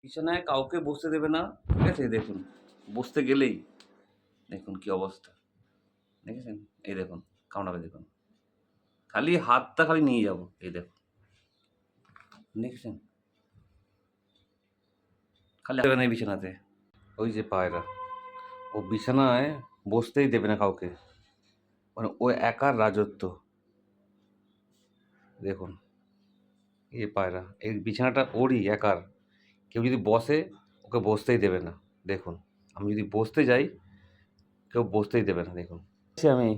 বিছানায় কাউকে বসতে দেবে না। ঠিক আছে? দেখুন, বসতে গেলেই দেখুন কি অবস্থা। দেখেছেন? এই দেখুন, কামড়াবে দেখুন। খালি হাতটা খালি নিয়ে যাবো। এই দেখুন। দেখেছেন? খালি দেবে না এই বিছানাতে। ওই যে পায়রা। ও বিছানায় বসতেই দেবে না কাউকে। মানে ও একার রাজত্ব। দেখুন, এই পায়রা। এই বিছানাটা ওরই একার। কেউ যদি বসে, ওকে বসতেই দেবে না। দেখুন, আমি যদি বসতে যাই, কেউ বসতেই দেবে না দেখুন। আমি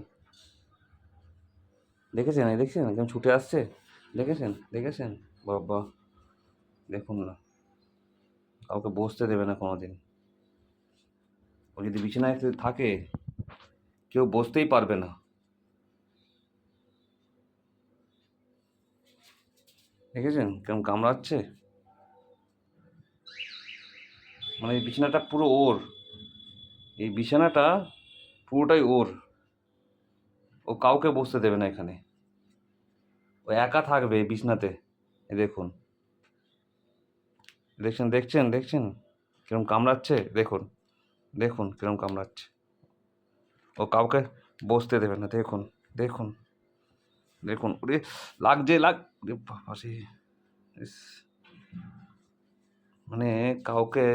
দেখেছেন? এই দেখছেন কেমন ছুটে আসছে? দেখেছেন? দেখেছেন? বাবা! দেখুন না, কাউকে বসতে দেবে না কোনোদিন। ও যদি বিছানায় থাকে, কেউ বসতেই পারবে না। দেখেছেন কেমন কামড়াচ্ছে? মানে এই বিছানাটা পুরো ওর। এই বিছানাটা পুরোটাই ওর। ও কাউকে বসতে দেবে না এখানে। ও একা থাকবে এই বিছানাতে। এই দেখুন। দেখছেন? কিরম কামড়াচ্ছে? দেখুন, দেখুন কিরম কামড়াচ্ছে। ও কাউকে বসতে দেবে না। দেখুন, দেখুন। ওরে ওরে বাবারে! ইস! মানে কাউকে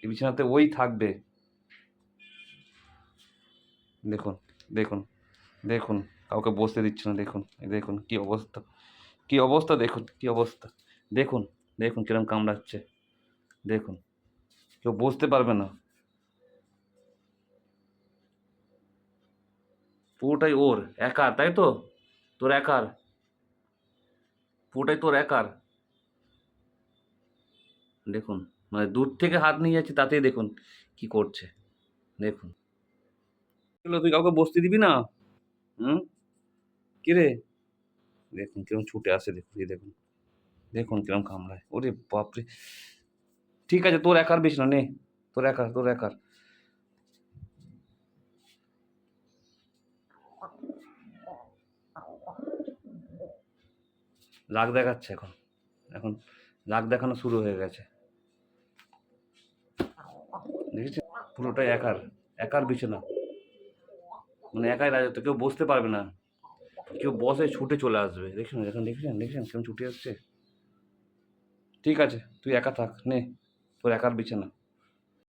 এই বিছানাতে ওই থাকবে। দেখুন, দেখুন, দেখুন। কাউকে বসতে দিচ্ছে না দেখুন। এই দেখুন কি অবস্থা! কি অবস্থা দেখুন, কি অবস্থা! দেখুন, দেখুন কিরম কামড়াচ্ছে। দেখুন। কেউ বসতে পারবে না। পুরোটাই ওর। একার, তাই তো? তোর একার। পুরোটাই তোর একার। দেখুন, মানে দূর থেকে হাত নিয়ে যাচ্ছি তাতেই দেখুন কি করছে। দেখুন। এগুলো তুই কাউকে বসতে দিবি না? হুম? কিরে? দেখুন কিরম ছুটে আসে দেখুন, এই দেখুন। দেখুন কিরম কামড়ায়। ওরে বাপরে! ঠিক আছে তোর একার বিছানা নে। তোর একার। রাগ দেখাচ্ছে এখন। এখন রাগ দেখানো শুরু হয়ে গেছে। দেখেছেন? পুরোটাই একার। একার বিছানা। মানে একাই রাজত্ব। কেউ বসতে পারবে না। কেউ বসে ছুটে চলে আসবে। দেখছেন কেমন ছুটে আসছে? ঠিক আছে, তুই একা থাক। নে, তোর একার বিছানা।